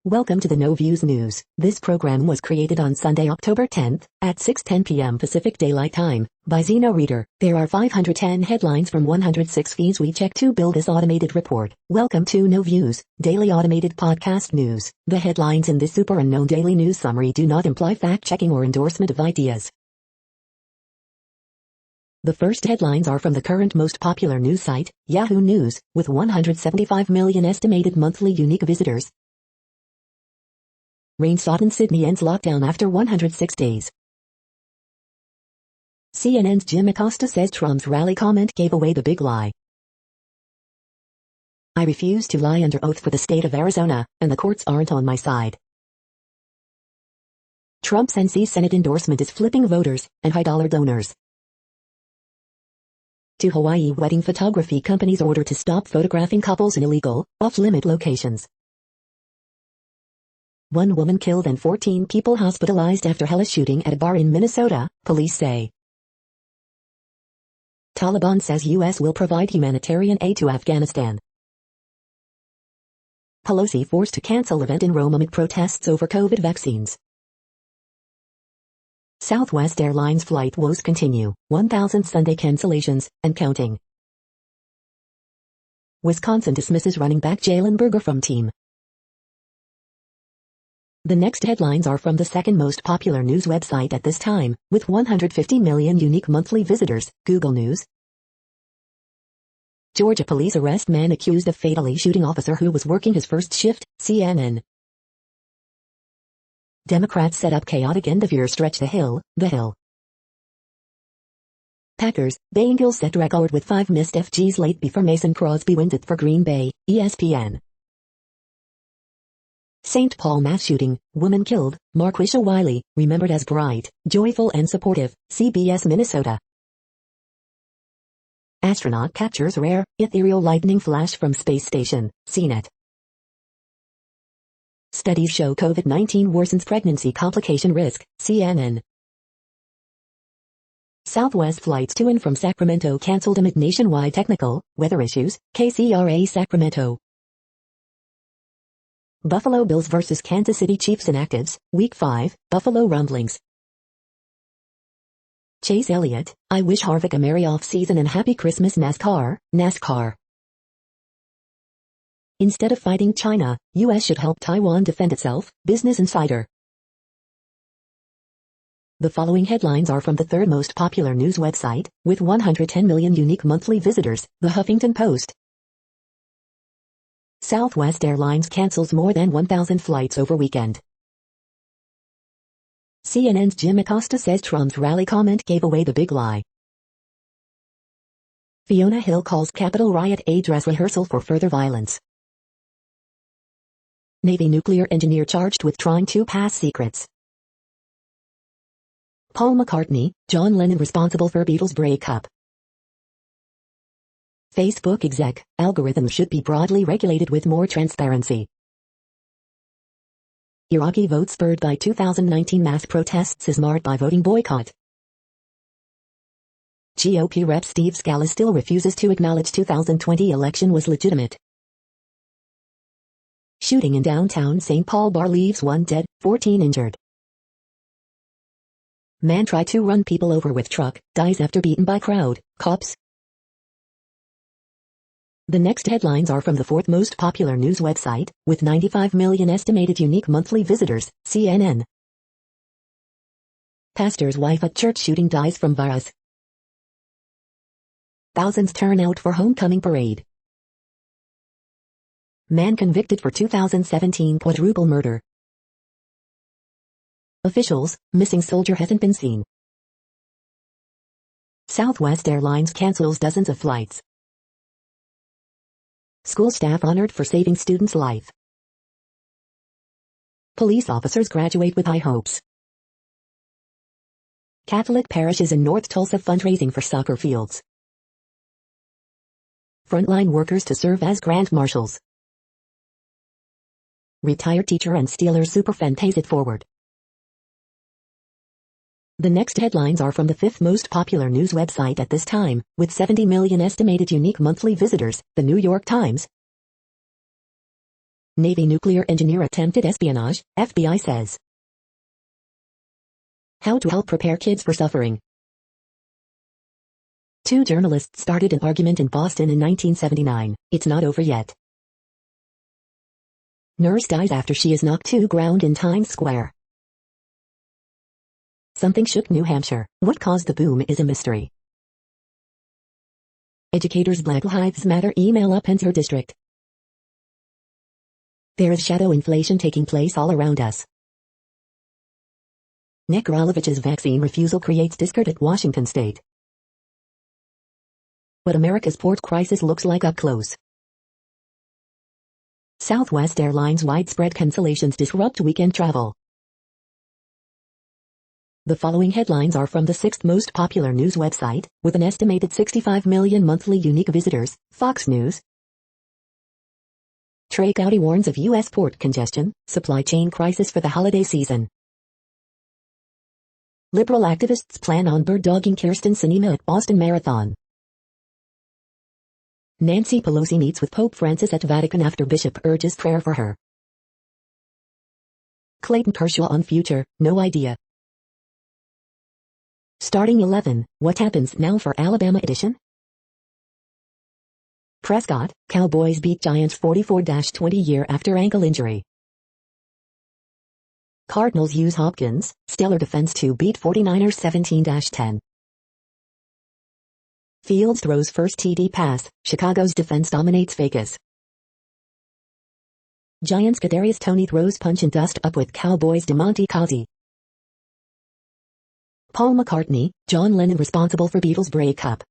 Welcome to the No Views News. This program was created on Sunday, October 10th, at 6:10 p.m. Pacific Daylight Time, by Zeno Reader. There are 510 headlines from 106 feeds we check to build this automated report. Welcome to No Views, daily automated podcast news. The headlines in this super unknown daily news summary do not imply fact-checking or endorsement of ideas. The first headlines are from the current most popular news site, Yahoo News, with 175 million estimated monthly unique visitors. Rain-sodden Sydney ends lockdown after 106 days. CNN's Jim Acosta says Trump's rally comment gave away the big lie. I refuse to lie under oath for the state of Arizona, and the courts aren't on my side. Trump's NC Senate endorsement is flipping voters and high-dollar donors. To Hawaii wedding photography companies order to stop photographing couples in illegal, off-limit locations. One woman killed and 14 people hospitalized after hellish shooting at a bar in Minnesota, police say. Taliban says U.S. will provide humanitarian aid to Afghanistan. Pelosi forced to cancel event in Rome amid protests over COVID vaccines. Southwest Airlines flight woes continue, 1,000 Sunday cancellations, and counting. Wisconsin dismisses running back Jalen Berger from team. The next headlines are from the second most popular news website at this time, with 150 million unique monthly visitors, Google News. Georgia police arrest man accused of fatally shooting officer who was working his first shift, CNN. Democrats set up chaotic end-of-year stretch the Hill. Packers, Bengals set record with 5 missed FGs late before Mason Crosby wins it for Green Bay, ESPN. St. Paul mass shooting, woman killed, Marquisha Wiley, remembered as bright, joyful and supportive, CBS Minnesota. Astronaut captures rare, ethereal lightning flash from space station, CNET. Studies show COVID-19 worsens pregnancy complication risk, CNN. Southwest flights to and from Sacramento canceled amid nationwide technical, weather issues, KCRA Sacramento. Buffalo Bills vs. Kansas City Chiefs inactives, Week 5, Buffalo rumblings. Chase Elliott, I wish Harvick a merry off-season and happy Christmas NASCAR. Instead of fighting China, U.S. should help Taiwan defend itself, Business Insider. The following headlines are from the third most popular news website, with 110 million unique monthly visitors, The Huffington Post. Southwest Airlines cancels more than 1,000 flights over weekend. CNN's Jim Acosta says Trump's rally comment gave away the big lie. Fiona Hill calls Capitol riot a dress rehearsal for further violence. Navy nuclear engineer charged with trying to pass secrets. Paul McCartney, John Lennon responsible for Beatles breakup. Facebook exec, algorithms should be broadly regulated with more transparency. Iraqi vote spurred by 2019 mass protests is marred by voting boycott. GOP Rep Steve Scala still refuses to acknowledge 2020 election was legitimate. Shooting in downtown St. Paul bar leaves 1 dead, 14 injured. Man tried to run people over with truck, dies after beaten by crowd, cops. The next headlines are from the fourth most popular news website, with 95 million estimated unique monthly visitors, CNN. Pastor's wife at church shooting dies from virus. Thousands turn out for homecoming parade. Man convicted for 2017 quadruple murder. Officials, missing soldier hasn't been seen. Southwest Airlines cancels dozens of flights. School staff honored for saving students' life. Police officers graduate with high hopes. Catholic parishes in North Tulsa fundraising for soccer fields. Frontline workers to serve as grand marshals. Retired teacher and Steelers superfan pays it forward. The next headlines are from the fifth most popular news website at this time, with 70 million estimated unique monthly visitors, The New York Times. Navy nuclear engineer attempted espionage, FBI says. How to help prepare kids for suffering. Two journalists started an argument in Boston in 1979. It's not over yet. Nurse dies after she is knocked to ground in Times Square. Something shook New Hampshire. What caused the boom is a mystery. Educators Black Lives Matter email up enter district. There is shadow inflation taking place all around us. Nekralovich's vaccine refusal creates discord at Washington State. What America's port crisis looks like up close. Southwest Airlines widespread cancellations disrupt weekend travel. The following headlines are from the sixth most popular news website, with an estimated 65 million monthly unique visitors, Fox News. Trey Gowdy warns of U.S. port congestion, supply chain crisis for the holiday season. Liberal activists plan on bird-dogging Kyrsten Sinema at Boston Marathon. Nancy Pelosi meets with Pope Francis at Vatican after Bishop urges prayer for her. Clayton Kershaw on future, no idea. Starting 11, what happens now for Alabama edition? Prescott, Cowboys beat Giants 44-20 year after ankle injury. Cardinals use Hopkins, stellar defense to beat 49ers 17-10. Fields throws first TD pass, Chicago's defense dominates Vegas. Giants Kadarius Toney throws punch and dust up with Cowboys DeMonte Casey. Paul McCartney, John Lennon responsible for Beatles breakup.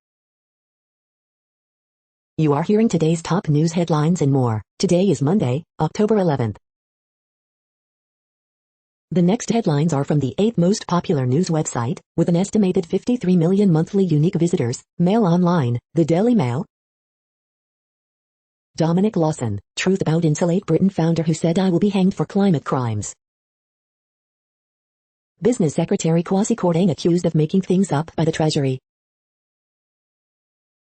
You are hearing today's top news headlines and more. Today is Monday, October 11th. The next headlines are from the 8th most popular news website, with an estimated 53 million monthly unique visitors, Mail Online, the Daily Mail. Dominic Lawson, truth about Insulate Britain founder who said I will be hanged for climate crimes. Business Secretary Kwasi Kwarteng accused of making things up by the Treasury.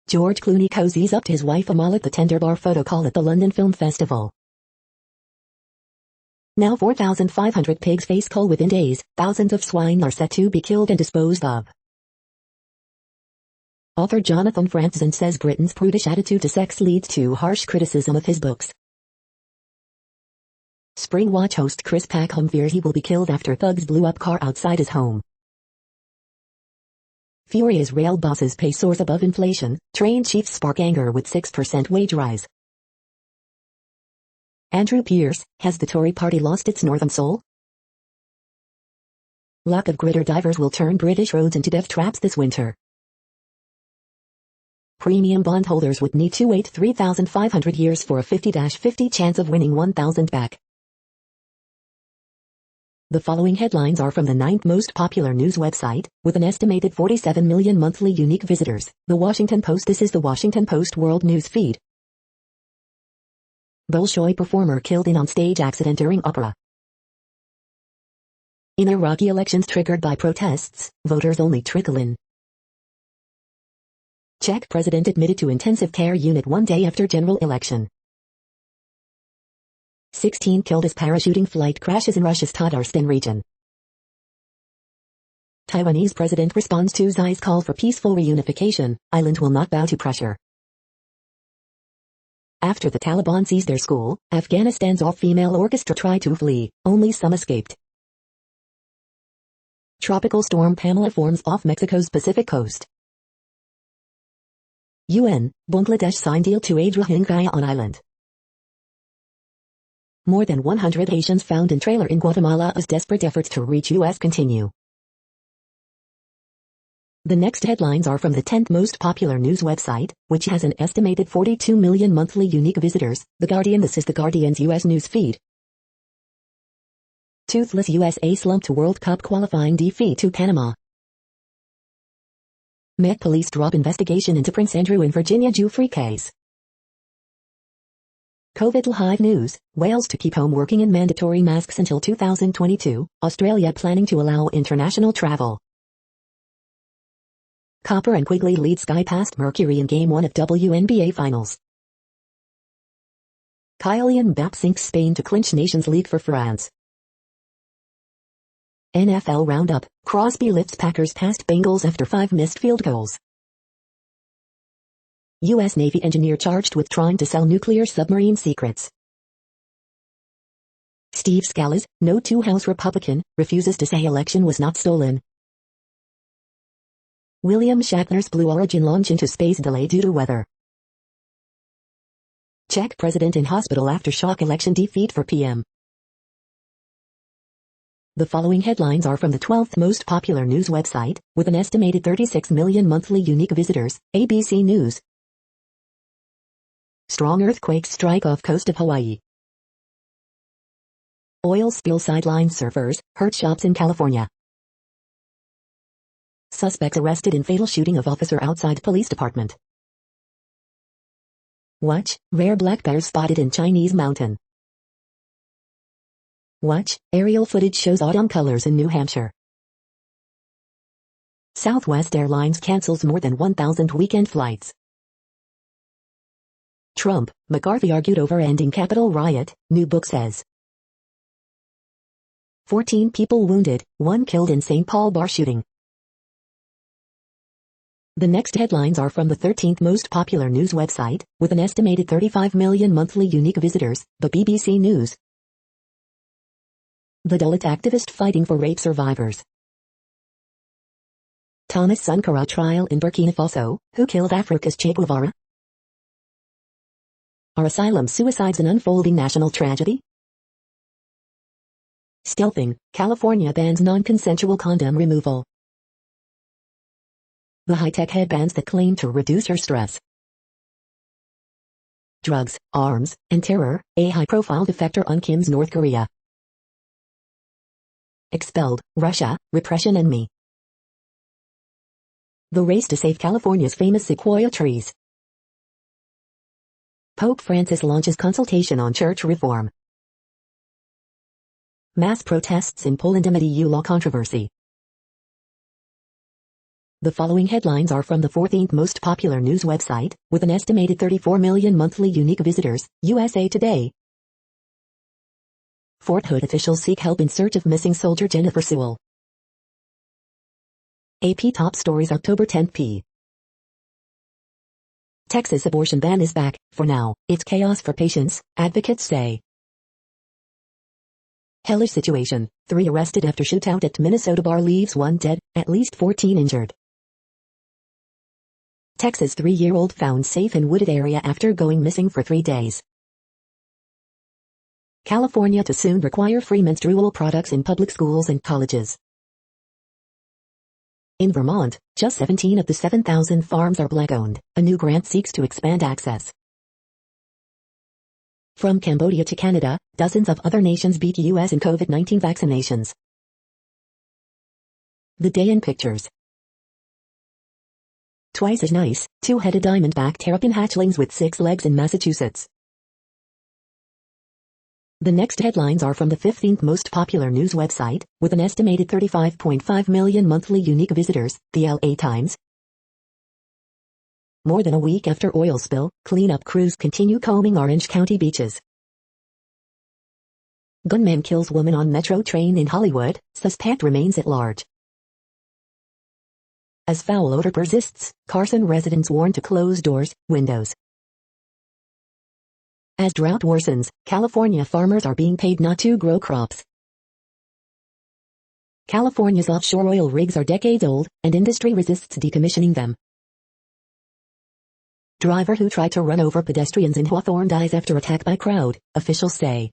George Clooney cozies up to his wife Amal at the Tender Bar photo call at the London Film Festival. Now 4,500 pigs face cull within days, thousands of swine are set to be killed and disposed of. Author Jonathan Franzen says Britain's prudish attitude to sex leads to harsh criticism of his books. Spring Watch host Chris Packham fears he will be killed after thugs blew up car outside his home. Furious rail bosses pay soars above inflation, train chiefs spark anger with 6% wage rise. Andrew Pierce, has the Tory party lost its northern soul? Lack of gritter divers will turn British roads into death traps this winter. Premium bondholders would need to wait 3,500 years for a 50-50 chance of winning 1,000 back. The following headlines are from the 9th most popular news website, with an estimated 47 million monthly unique visitors, The Washington Post. This is The Washington Post World News Feed. Bolshoi performer killed in on-stage accident during opera. In Iraqi elections triggered by protests, voters only trickle in. Czech president admitted to intensive care unit 1 day after general election. 16 killed as parachuting flight crashes in Russia's Tatarstan region. Taiwanese president responds to Xi's call for peaceful reunification, island will not bow to pressure. After the Taliban seized their school, Afghanistan's all-female orchestra tried to flee, only some escaped. Tropical storm Pamela forms off Mexico's Pacific coast. UN, Bangladesh signed deal to aid Rohingya on island. More than 100 Haitians found in trailer in Guatemala as desperate efforts to reach US continue. The next headlines are from the 10th most popular news website, which has an estimated 42 million monthly unique visitors, The Guardian. This is The Guardian's US news feed. Toothless USA slumped to World Cup qualifying defeat to Panama. Met police drop investigation into Prince Andrew and Virginia Giuffre case. COVID Live News, Wales to keep home working in mandatory masks until 2022, Australia planning to allow international travel. Copper and Quigley lead Sky past Mercury in Game 1 of WNBA Finals. Kylian Mbappé sinks Spain to clinch Nations League for France. NFL Roundup, Crosby lifts Packers past Bengals after 5 missed field goals. U.S. Navy engineer charged with trying to sell nuclear submarine secrets. Steve Scalise, no two-house Republican, refuses to say election was not stolen. William Shatner's Blue Origin launch into space delayed due to weather. Czech president in hospital after shock election defeat for PM. The following headlines are from the 12th most popular news website, with an estimated 36 million monthly unique visitors, ABC News. Strong earthquakes strike off coast of Hawaii. Oil spill sidelines surfers, hurt shops in California. Suspects arrested in fatal shooting of officer outside police department. Watch, rare black bears spotted in Chinese mountain. Watch, aerial footage shows autumn colors in New Hampshire. Southwest Airlines cancels more than 1,000 weekend flights. Trump, McCarthy argued over ending Capitol riot, new book says. 14 people wounded, 1 killed in St. Paul bar shooting. The next headlines are from the 13th most popular news website, with an estimated 35 million monthly unique visitors, the BBC News. The Dalit activist fighting for rape survivors. Thomas Sankara trial in Burkina Faso, who killed Africa's Che Guevara? Are asylum suicides an unfolding national tragedy? Stealthing, California bans non-consensual condom removal. The high-tech headbands that claim to reduce your stress. Drugs, arms, and terror, a high-profile defector on Kim's North Korea. Expelled, Russia, repression and me. The race to save California's famous sequoia trees. Pope Francis launches consultation on church reform. Mass protests in Poland amid EU law controversy. The following headlines are from the 14th most popular news website, with an estimated 34 million monthly unique visitors, USA Today. Fort Hood officials seek help in search of missing soldier Jennifer Sewell. AP Top Stories October 10 p. Texas abortion ban is back, for now, it's chaos for patients, advocates say. Hellish situation, 3 arrested after shootout at Minnesota bar leaves 1 dead, at least 14 injured. Texas 3-year-old found safe in wooded area after going missing for 3 days. California to soon require free menstrual products in public schools and colleges. In Vermont, just 17 of the 7,000 farms are Black-owned. A new grant seeks to expand access. From Cambodia to Canada, dozens of other nations beat U.S. in COVID-19 vaccinations. The day in pictures. Twice as nice, 2-headed diamondback terrapin hatchlings with 6 legs in Massachusetts. The next headlines are from the 15th most popular news website, with an estimated 35.5 million monthly unique visitors, the LA Times. More than a week after oil spill, cleanup crews continue combing Orange County beaches. Gunman kills woman on metro train in Hollywood, suspect remains at large. As foul odor persists, Carson residents warn to close doors, windows. As drought worsens, California farmers are being paid not to grow crops. California's offshore oil rigs are decades old, and industry resists decommissioning them. Driver who tried to run over pedestrians in Hawthorne dies after attack by crowd, officials say.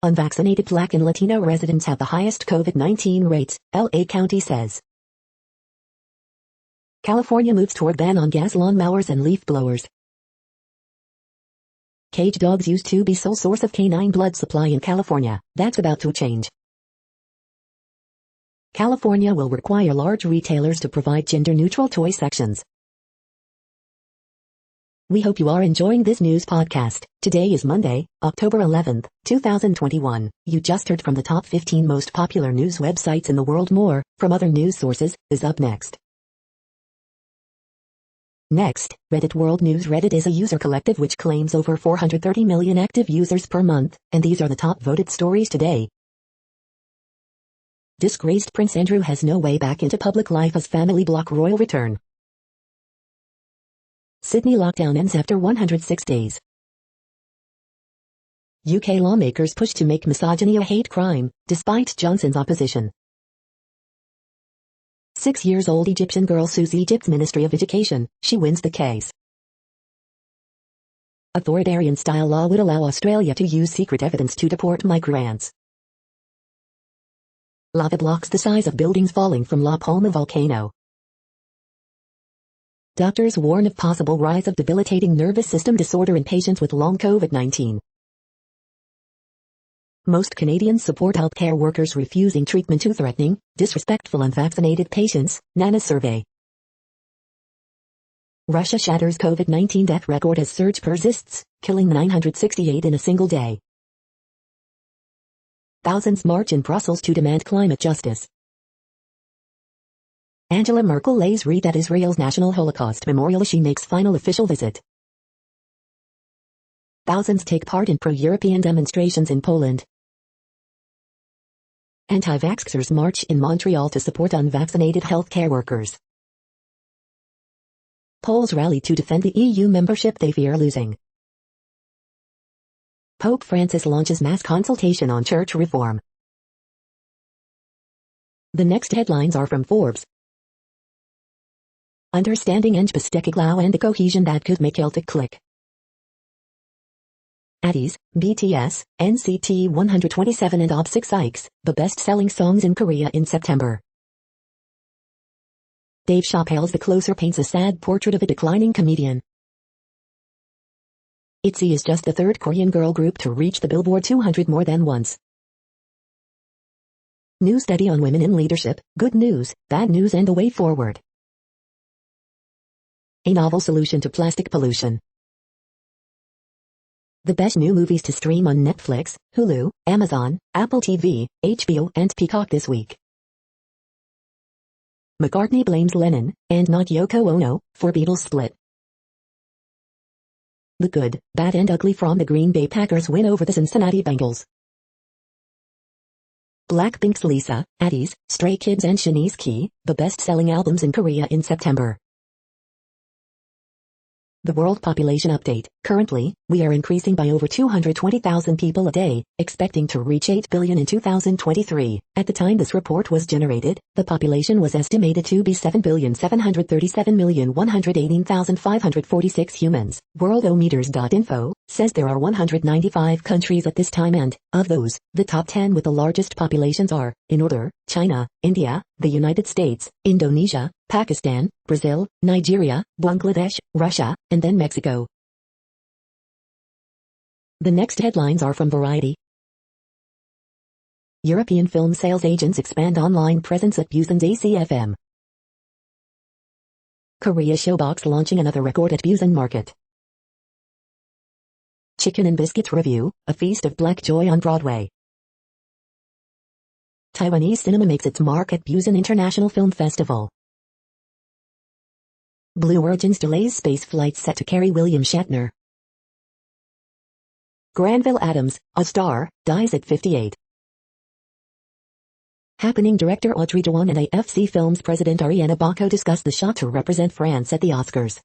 Unvaccinated Black and Latino residents have the highest COVID-19 rates, LA County says. California moves toward ban on gas lawnmowers and leaf blowers. Cage dogs used to be sole source of canine blood supply in California. That's about to change. California will require large retailers to provide gender-neutral toy sections. We hope you are enjoying this news podcast. Today is Monday, October 11th, 2021. You just heard from the top 15 most popular news websites in the world. More from other news sources is up next. Next, Reddit World News. Reddit is a user collective which claims over 430 million active users per month, and these are the top voted stories today. Disgraced Prince Andrew has no way back into public life as family block royal return. Sydney lockdown ends after 106 days. UK lawmakers push to make misogyny a hate crime, despite Johnson's opposition. 6-year-old Egyptian girl sues Egypt's Ministry of Education. She wins the case. Authoritarian-style law would allow Australia to use secret evidence to deport migrants. Lava blocks the size of buildings falling from La Palma volcano. Doctors warn of possible rise of debilitating nervous system disorder in patients with long COVID-19. Most Canadians support healthcare workers refusing treatment to threatening, disrespectful unvaccinated patients, NANA survey. Russia shatters COVID-19 death record as surge persists, killing 968 in a single day. Thousands march in Brussels to demand climate justice. Angela Merkel lays wreath at Israel's National Holocaust Memorial as she makes final official visit. Thousands take part in pro-European demonstrations in Poland. Anti-vaxxers march in Montreal to support unvaccinated healthcare workers. Poles rally to defend the EU membership they fear losing. Pope Francis launches mass consultation on church reform. The next headlines are from Forbes. Understanding Engpastekiglau and the cohesion that could make Celtic click. Addies, BTS, NCT 127 and Ob6 Ikes, the best-selling songs in Korea in September. Dave Chappelle's The Closer paints a sad portrait of a declining comedian. ITZY is just the third Korean girl group to reach the Billboard 200 more than once. New study on women in leadership, good news, bad news and the way forward. A novel solution to plastic pollution. The best new movies to stream on Netflix, Hulu, Amazon, Apple TV, HBO and Peacock this week. McCartney blames Lennon, and not Yoko Ono, for Beatles split. The good, bad and ugly from the Green Bay Packers win over the Cincinnati Bengals. Blackpink's Lisa, Addies, Stray Kids and Shanice Key, the best-selling albums in Korea in September. The World Population Update. Currently, we are increasing by over 220,000 people a day, expecting to reach 8 billion in 2023. At the time this report was generated, the population was estimated to be 7,737,118,546 humans. Worldometers.info says there are 195 countries at this time and, of those, the top 10 with the largest populations are, in order, China, India, the United States, Indonesia, Pakistan, Brazil, Nigeria, Bangladesh, Russia, and then Mexico. The next headlines are from Variety. European film sales agents expand online presence at Busan's ACFM. Korea Showbox launching another record at Busan Market. Chicken and Biscuits Review, a feast of black joy on Broadway. Taiwanese cinema makes its mark at Busan International Film Festival. Blue Origins delays space flights set to carry William Shatner. Granville Adams, a star, dies at 58. Happening director Audrey Diwan and AFC Films president Ariana Bacco discuss the shot to represent France at the Oscars.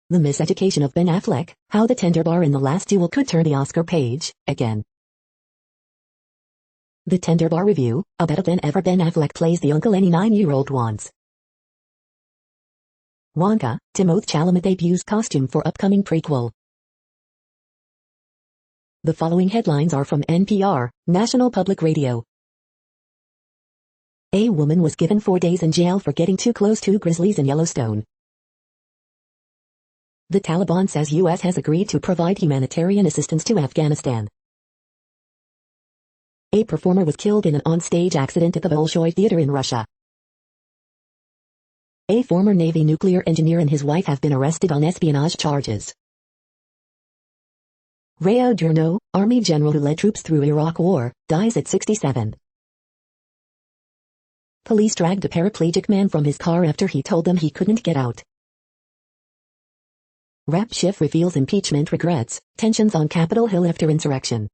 The miseducation of Ben Affleck, how the tender bar in The Last Duel could turn the Oscar page, again. The Tender Bar Review, a better than ever Ben Affleck plays the uncle any 9-year-old wants. Wonka, Timothée Chalamet debuts costume for upcoming prequel. The following headlines are from NPR, National Public Radio. A woman was given 4 days in jail for getting too close to grizzlies in Yellowstone. The Taliban says U.S. has agreed to provide humanitarian assistance to Afghanistan. A performer was killed in an on-stage accident at the Bolshoi Theater in Russia. A former Navy nuclear engineer and his wife have been arrested on espionage charges. Rayo Durno, Army general who led troops through Iraq War, dies at 67. Police dragged a paraplegic man from his car after he told them he couldn't get out. Rap Schiff reveals impeachment regrets, tensions on Capitol Hill after insurrection.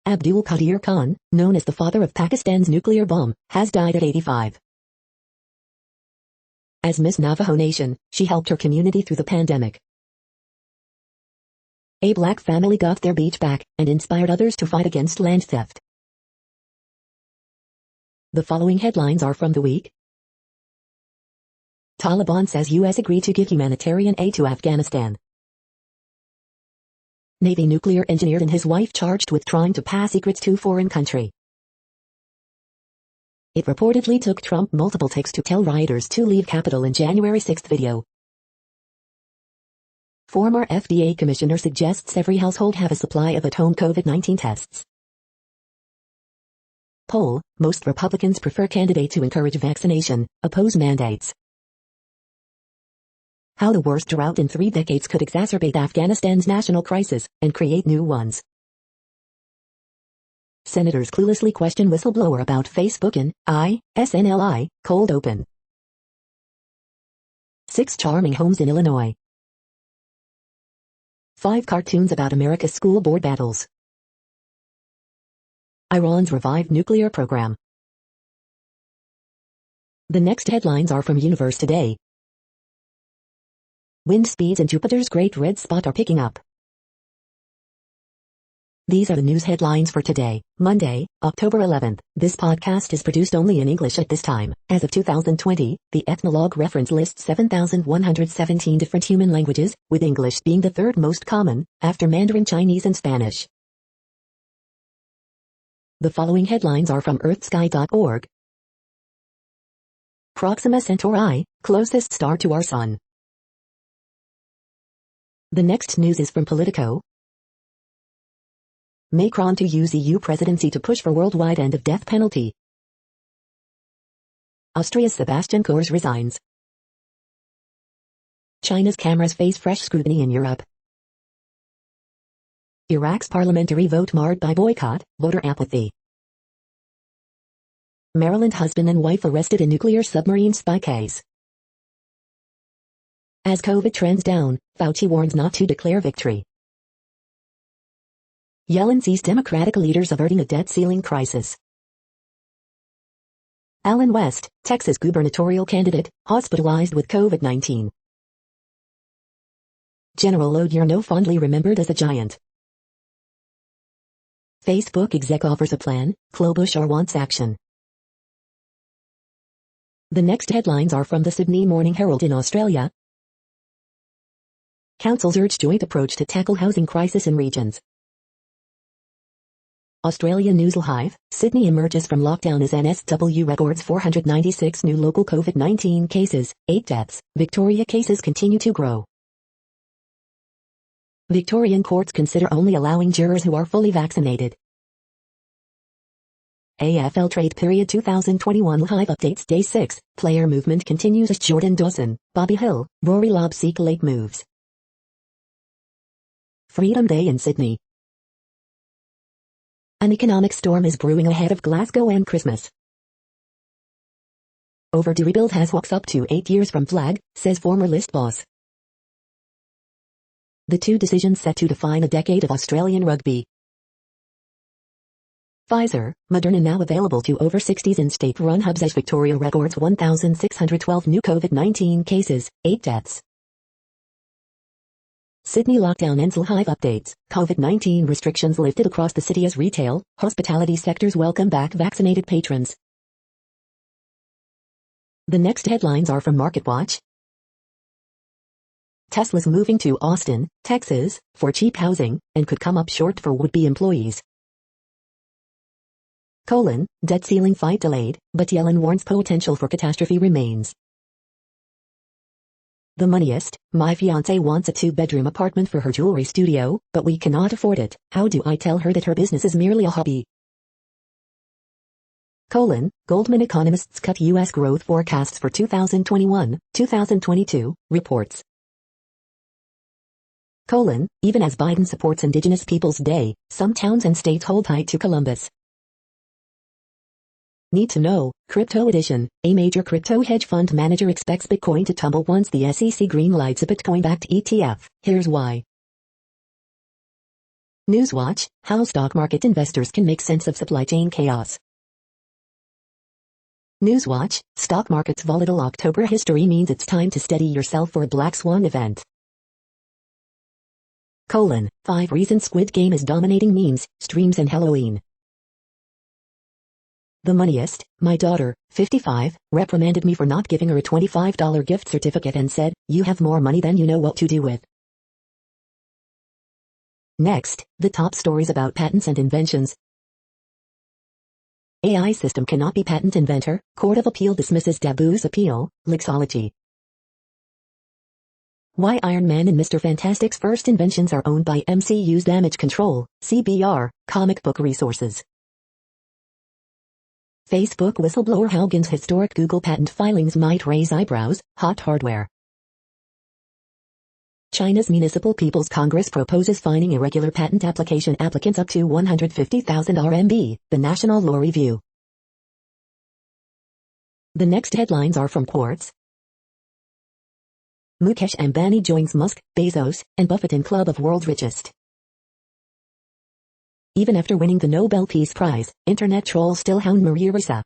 Abdul Qadir Khan, known as the father of Pakistan's nuclear bomb, has died at 85. As Miss Navajo Nation, she helped her community through the pandemic. A black family got their beach back and inspired others to fight against land theft. The following headlines are from the week. Taliban says U.S. agreed to give humanitarian aid to Afghanistan. Navy nuclear engineer and his wife charged with trying to pass secrets to foreign country. It reportedly took Trump multiple takes to tell rioters to leave Capitol in January 6 video. Former FDA commissioner suggests every household have a supply of at-home COVID-19 tests. Poll, most Republicans prefer candidates who encourage vaccination, oppose mandates. How the worst drought in 3 decades could exacerbate Afghanistan's national crisis and create new ones. Senators cluelessly question whistleblower about Facebook in SNLI, cold open. 6 charming homes in Illinois. 5 cartoons about America's school board battles. Iran's revived nuclear program. The next headlines are from Universe Today. Wind speeds in Jupiter's Great Red Spot are picking up. These are the news headlines for today, Monday, October 11th. This podcast is produced only in English at this time. As of 2020, the Ethnologue reference lists 7,117 different human languages, with English being the 3rd most common, after Mandarin Chinese and Spanish. The following headlines are from earthsky.org. Proxima Centauri, closest star to our sun. The next news is from Politico. Macron to use EU presidency to push for worldwide end of death penalty. Austria's Sebastian Kurz resigns. China's cameras face fresh scrutiny in Europe. Iraq's parliamentary vote marred by boycott, voter apathy. Maryland husband and wife arrested in nuclear submarine spy case. As COVID trends down, Fauci warns not to declare victory. Yellen sees Democratic leaders averting a debt ceiling crisis. Allen West, Texas gubernatorial candidate, hospitalized with COVID-19. General Odierno fondly remembered as a giant. Facebook exec offers a plan, Klobuchar wants action. The next headlines are from the Sydney Morning Herald in Australia. Councils urge joint approach to tackle housing crisis in regions. Australia Newslive, Sydney emerges from lockdown as NSW records 496 new local COVID-19 cases, 8 deaths. Victoria cases continue to grow. Victorian courts consider only allowing jurors who are fully vaccinated. AFL trade period 2021 Live updates day 6. Player movement continues as Jordan Dawson, Bobby Hill, Rory Lobb seek late moves. Freedom Day in Sydney. An economic storm is brewing ahead of Glasgow and Christmas. Overdue rebuild has walks up to 8 years from flag, says former list boss. The 2 decisions set to define a decade of Australian rugby. Pfizer, Moderna now available to over 60s in state-run hubs as Victoria records 1,612 new COVID-19 cases, 8 deaths. Sydney lockdown ends. Live updates. COVID-19 restrictions lifted across the city as retail, hospitality sectors welcome back vaccinated patrons. The next headlines are from MarketWatch. Tesla's moving to Austin, Texas, for cheap housing, and could come up short for would-be employees. Debt ceiling fight delayed, but Yellen warns potential for catastrophe remains. The Moneyest, my fiancé wants a 2-bedroom apartment for her jewelry studio, but we cannot afford it. How do I tell her that her business is merely a hobby? Goldman economists cut U.S. growth forecasts for 2021-2022, reports. Even as Biden supports Indigenous Peoples Day, some towns and states hold tight to Columbus. Need to know, Crypto Edition, a major crypto hedge fund manager expects Bitcoin to tumble once the SEC greenlights a Bitcoin-backed ETF. Here's why. Newswatch, how stock market investors can make sense of supply chain chaos. Newswatch, stock market's volatile October history means it's time to steady yourself for a black swan event. 5 reasons Squid Game is dominating memes, streams and Halloween. The moneyest, my daughter, 55, reprimanded me for not giving her a $25 gift certificate and said, "You have more money than you know what to do with." Next, the top stories about patents and inventions. AI system cannot be patent inventor, Court of Appeal dismisses Dabu's appeal, Lexology. Why Iron Man and Mr. Fantastic's first inventions are owned by MCU's Damage Control, CBR, comic book resources. Facebook whistleblower Haugen's historic Google patent filings might raise eyebrows, hot hardware. China's Municipal People's Congress proposes fining irregular patent application applicants up to 150,000 RMB, the National Law Review. The next headlines are from Quartz. Mukesh Ambani joins Musk, Bezos, and Buffett in Club of World's Richest. Even after winning the Nobel Peace Prize, internet trolls still hound Maria Ressa.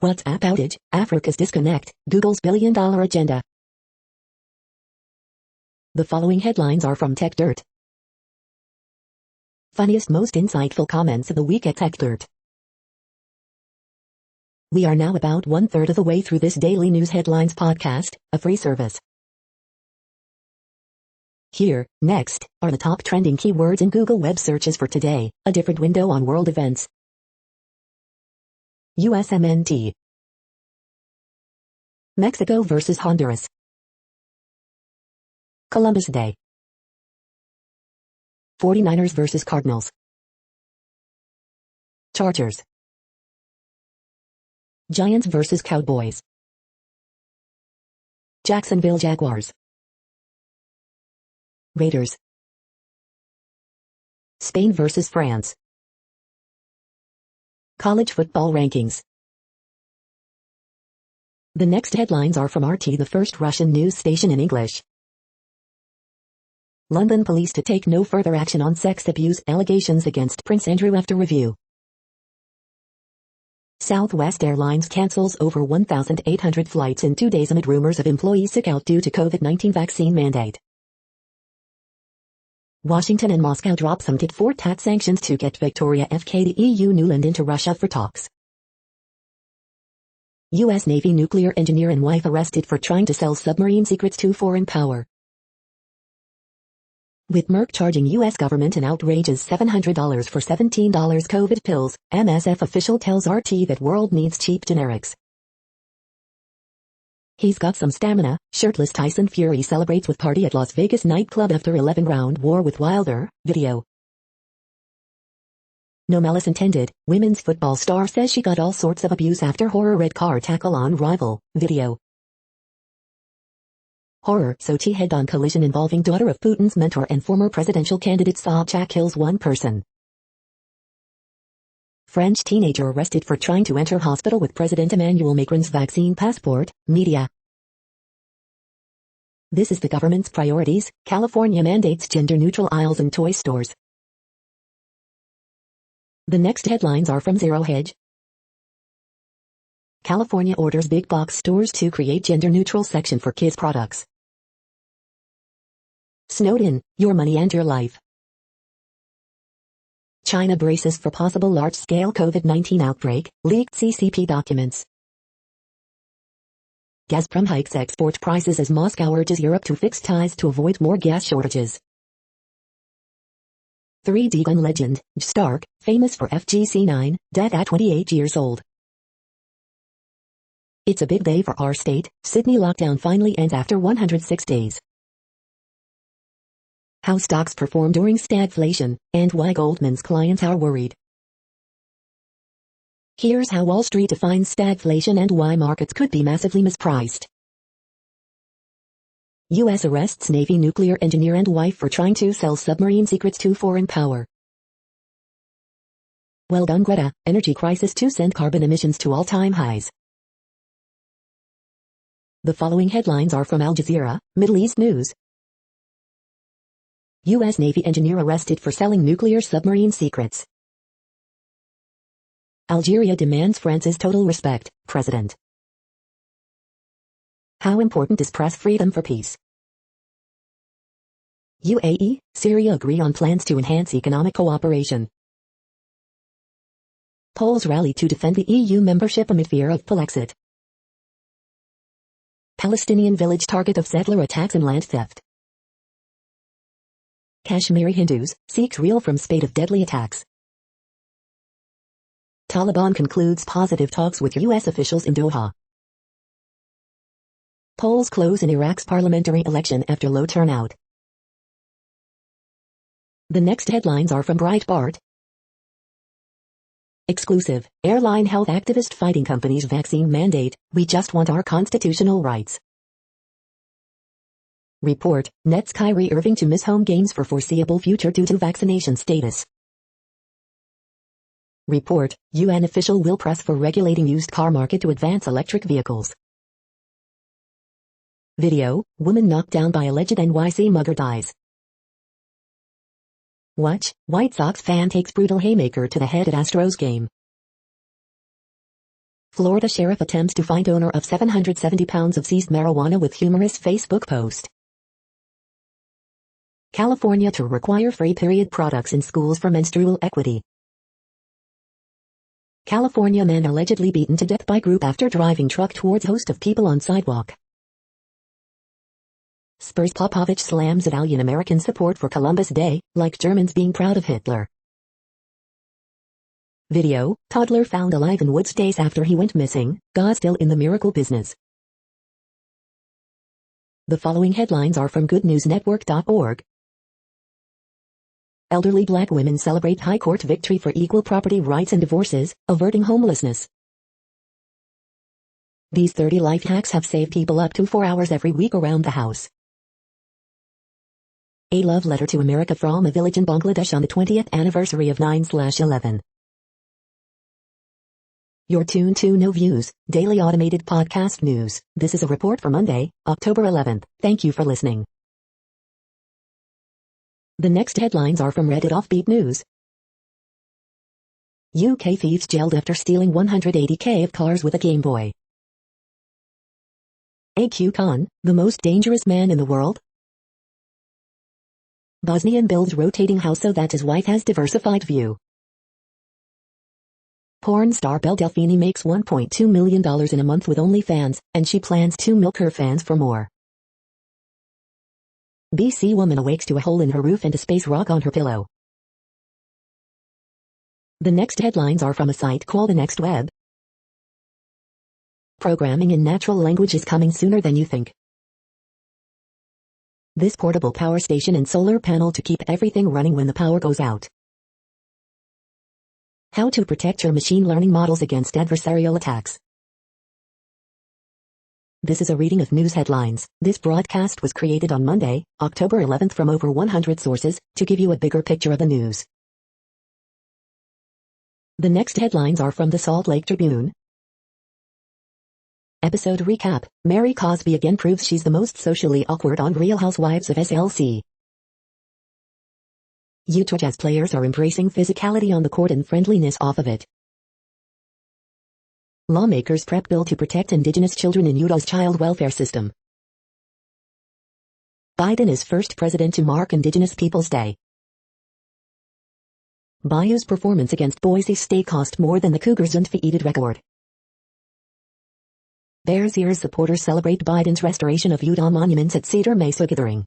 WhatsApp outage, Africa's disconnect, Google's billion-dollar agenda. The following headlines are from TechDirt. Funniest most insightful comments of the week at TechDirt. We are now about 1/3 of the way through this daily news headlines podcast, a free service. Here, next, are the top trending keywords in Google web searches for today, a different window on world events. USMNT. Mexico versus Honduras. Columbus Day. 49ers versus Cardinals. Chargers. Giants versus Cowboys. Jacksonville Jaguars. Raiders. Spain versus France. College football rankings. The next headlines are from RT, the first Russian news station in English. London police to take no further action on sex abuse allegations against Prince Andrew after review. Southwest Airlines cancels over 1,800 flights in 2 days amid rumors of employees sick out due to COVID-19 vaccine mandate. Washington and Moscow drop some tit-for-tat sanctions to get Victoria FK the EU Nuland into Russia for talks. U.S. Navy nuclear engineer and wife arrested for trying to sell submarine secrets to foreign power. With Merck charging U.S. government an outrageous $700 for $17 COVID pills, MSF official tells RT that world needs cheap generics. He's got some stamina, shirtless Tyson Fury celebrates with party at Las Vegas nightclub after 11-round war with Wilder, video. No malice intended, women's football star says she got all sorts of abuse after horror red car tackle on rival, video. Horror, Sochi head-on collision involving daughter of Putin's mentor and former presidential candidate Sobchak kills one person. French teenager arrested for trying to enter hospital with President Emmanuel Macron's vaccine passport, media. This is the government's priorities, California mandates gender-neutral aisles in toy stores. The next headlines are from Zero Hedge. California orders big box stores to create gender-neutral section for kids' products. Snowden, your money and your life. China braces for possible large-scale COVID-19 outbreak, leaked CCP documents. Gazprom hikes export prices as Moscow urges Europe to fix ties to avoid more gas shortages. 3D gun legend, Stark, famous for FGC-9, dead at 28 years old. It's a big day for our state, Sydney lockdown finally ends after 106 days. How stocks perform during stagflation, and why Goldman's clients are worried. Here's how Wall Street defines stagflation and why markets could be massively mispriced. U.S. arrests Navy nuclear engineer and wife for trying to sell submarine secrets to foreign power. Well done, Greta. Energy crisis to send carbon emissions to all-time highs. The following headlines are from Al Jazeera, Middle East News. U.S. Navy engineer arrested for selling nuclear submarine secrets. Algeria demands France's total respect, President. How important is press freedom for peace? UAE, Syria agree on plans to enhance economic cooperation. Poles rally to defend the EU membership amid fear of Polexit. Palestinian village target of settler attacks and land theft. Kashmiri Hindus, Sikhs reel from spate of deadly attacks. Taliban concludes positive talks with U.S. officials in Doha. Polls close in Iraq's parliamentary election after low turnout. The next headlines are from Breitbart. Exclusive, airline health activist fighting companies' vaccine mandate, we just want our constitutional rights. Report, Nets Kyrie Irving to miss home games for foreseeable future due to vaccination status. Report, UN official will press for regulating used car market to advance electric vehicles. Video, woman knocked down by alleged NYC mugger dies. Watch, White Sox fan takes brutal haymaker to the head at Astros game. Florida sheriff attempts to find owner of 770 pounds of seized marijuana with humorous Facebook post. California to require free period products in schools for menstrual equity. California man allegedly beaten to death by group after driving truck towards host of people on sidewalk. Spurs Popovich slams Italian American support for Columbus Day, like Germans being proud of Hitler. Video, toddler found alive in woods days after he went missing, God still in the miracle business. The following headlines are from goodnewsnetwork.org. Elderly black women celebrate high court victory for equal property rights and divorces, averting homelessness. These 30 life hacks have saved people up to 4 hours every week around the house. A love letter to America from a village in Bangladesh on the 20th anniversary of 9/11. You're tuned to No Views, daily automated podcast news. This is a report for Monday, October 11th. Thank you for listening. The next headlines are from Reddit Offbeat News. UK thieves jailed after stealing 180k of cars with a Game Boy. AQ Khan, the most dangerous man in the world? Bosnian builds rotating house so that his wife has diversified view. Porn star Belle Delphine makes $1.2 million in a month with OnlyFans, and she plans to milk her fans for more. BC woman awakes to a hole in her roof and a space rock on her pillow. The next headlines are from a site called The Next Web. Programming in natural language is coming sooner than you think. This portable power station and solar panel to keep everything running when the power goes out. How to protect your machine learning models against adversarial attacks. This is a reading of news headlines. This broadcast was created on Monday, October 11th from over 100 sources, to give you a bigger picture of the news. The next headlines are from the Salt Lake Tribune. Episode recap, Mary Cosby again proves she's the most socially awkward on Real Housewives of SLC. Utah Jazz players are embracing physicality on the court and friendliness off of it. Lawmakers prep bill to protect indigenous children in Utah's child welfare system. Biden is first president to mark Indigenous Peoples Day. Bayou's performance against Boise State cost more than the Cougars' undefeated record. Bears Ears supporters celebrate Biden's restoration of Utah monuments at Cedar Mesa gathering.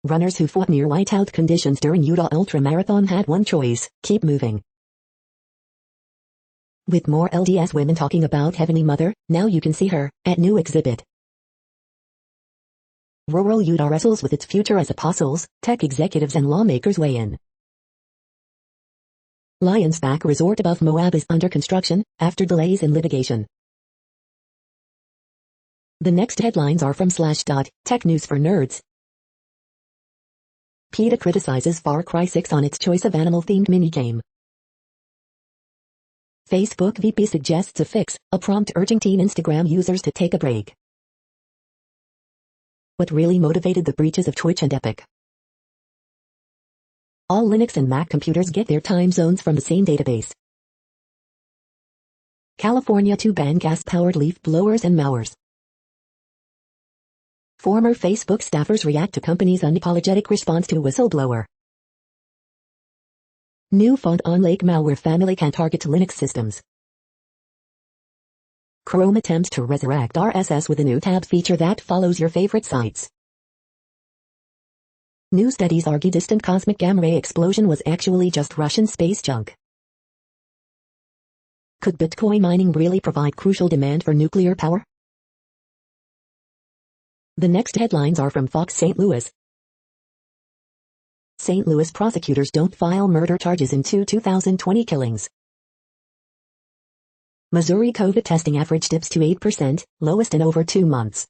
Runners who fought near whiteout conditions during Utah Ultra Marathon had one choice: keep moving. With more LDS women talking about Heavenly Mother, now you can see her, at new exhibit. Rural Utah wrestles with its future as apostles, tech executives and lawmakers weigh in. Lions Back resort above Moab is under construction, after delays in litigation. The next headlines are from Slashdot, Tech News for Nerds. PETA criticizes Far Cry 6 on its choice of animal-themed minigame. Facebook VP suggests a fix, a prompt urging teen Instagram users to take a break. What really motivated the breaches of Twitch and Epic? All Linux and Mac computers get their time zones from the same database. California to ban gas-powered leaf blowers and mowers. Former Facebook staffers react to company's unapologetic response to whistleblower. New font on Lake malware family can target Linux systems. Chrome attempts to resurrect RSS with a new tab feature that follows your favorite sites. New studies argue distant cosmic gamma ray explosion was actually just Russian space junk. Could Bitcoin mining really provide crucial demand for nuclear power? The next headlines are from Fox St. Louis. St. Louis prosecutors don't file murder charges in two 2020 killings. Missouri COVID testing average dips to 8%, lowest in over 2 months.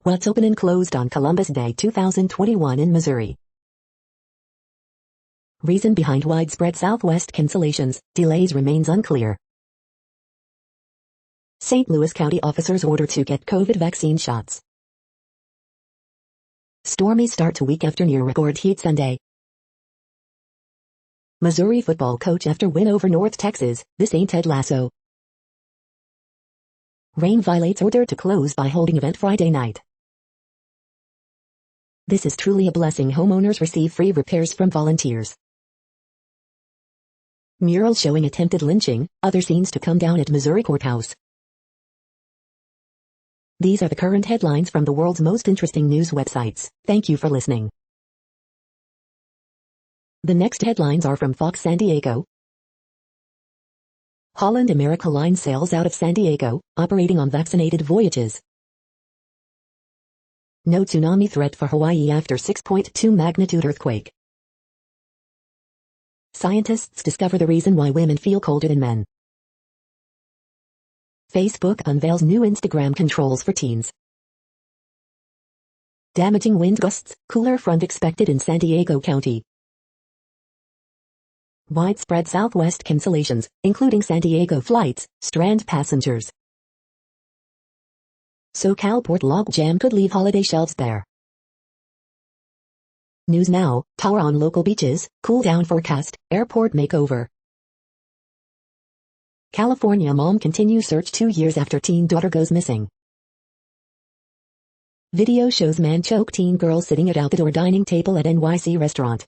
What's open and closed on Columbus Day 2021 in Missouri? Reason behind widespread Southwest cancellations, delays remains unclear. St. Louis County officers ordered to get COVID vaccine shots. Stormy start to week after near record heat Sunday. Missouri football coach after win over North Texas, this ain't Ted Lasso. Rain violates order to close by holding event Friday night. This is truly a blessing. Homeowners receive free repairs from volunteers. Mural showing attempted lynching, other scenes to come down at Missouri courthouse. These are the current headlines from the world's most interesting news websites. Thank you for listening. The next headlines are from Fox San Diego. Holland America Line sails out of San Diego, operating on vaccinated voyages. No tsunami threat for Hawaii after 6.2 magnitude earthquake. Scientists discover the reason why women feel colder than men. Facebook unveils new Instagram controls for teens. Damaging wind gusts, cooler front expected in San Diego County. Widespread Southwest cancellations, including San Diego flights, strand passengers. SoCal port log jam could leave holiday shelves bare. News now, tower on local beaches, cool down forecast, airport makeover. California mom continues search 2 years after teen daughter goes missing. Video shows man choke teen girl sitting at out-the-door dining table at NYC restaurant.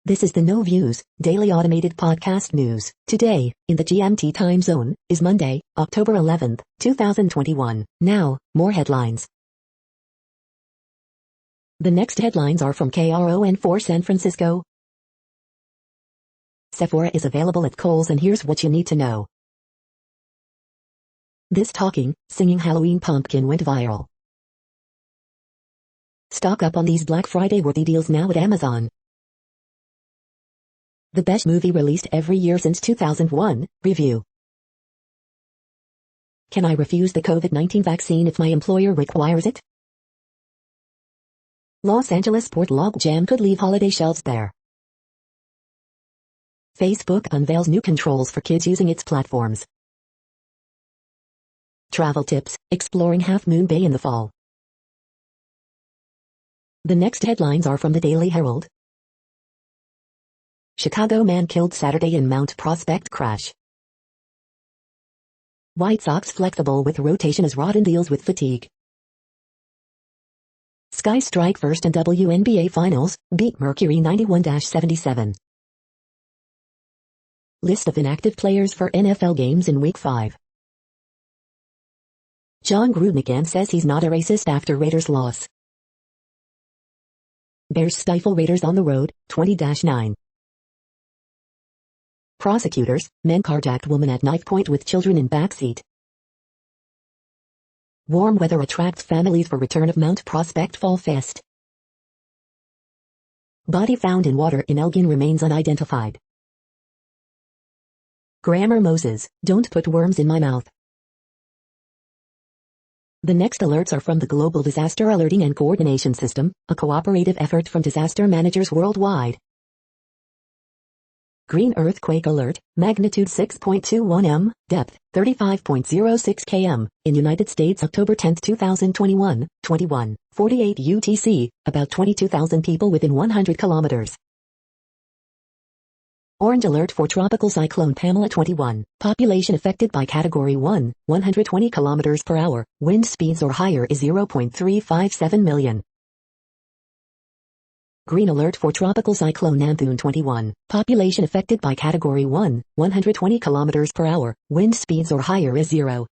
This is the No Views, daily automated podcast news. Today, in the GMT time zone, is Monday, October 11th, 2021. Now, more headlines. The next headlines are from KRON4 San Francisco. Sephora is available at Kohl's and here's what you need to know. This talking, singing Halloween pumpkin went viral. Stock up on these Black Friday worthy deals now at Amazon. The best movie released every year since 2001, review. Can I refuse the COVID-19 vaccine if my employer requires it? Los Angeles port log jam could leave holiday shelves bare. Facebook unveils new controls for kids using its platforms. Travel tips, exploring Half Moon Bay in the fall. The next headlines are from the Daily Herald. Chicago man killed Saturday in Mount Prospect crash. White Sox flexible with rotation as Rodden deals with fatigue. Sky strike first in WNBA Finals, beat Mercury 91-77. List of inactive players for NFL games in Week 5. John Gruden again says he's not a racist after Raiders loss. Bears stifle Raiders on the road, 20-9. Prosecutors, men carjacked woman at knife point with children in backseat. Warm weather attracts families for return of Mount Prospect Fall Fest. Body found in water in Elgin remains unidentified. Grammar Moses, don't put worms in my mouth. The next alerts are from the Global Disaster Alerting and Coordination System, a cooperative effort from disaster managers worldwide. Green earthquake alert, magnitude 6.21 m, depth 35.06 km, in United States October 10, 2021, 21:48 UTC, about 22,000 people within 100 kilometers. Orange alert for Tropical Cyclone Pamela 21, population affected by Category 1, 120 kilometers per hour, wind speeds or higher is 0.357 million. Green alert for Tropical Cyclone Nanthun 21, population affected by Category 1, 120 kilometers per hour, wind speeds or higher is 0.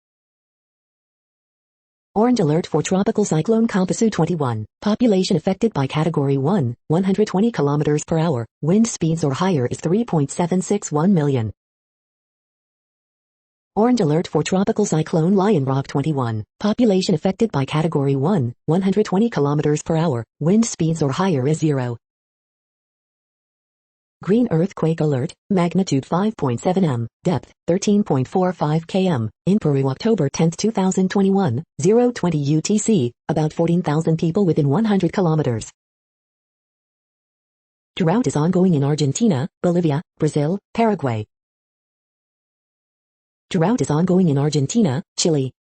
Orange alert for Tropical Cyclone Kompasu 21, population affected by Category 1, 120 kilometers per hour, wind speeds or higher is 3.761 million. Orange alert for Tropical Cyclone Lion Rock 21, population affected by Category 1, 120 kilometers per hour, wind speeds or higher is 0. Green earthquake alert, magnitude 5.7 m, depth 13.45 km, in Peru October 10, 2021, 0:20 UTC, about 14,000 people within 100 kilometers. Drought is ongoing in Argentina, Bolivia, Brazil, Paraguay. Drought is ongoing in Argentina, Chile.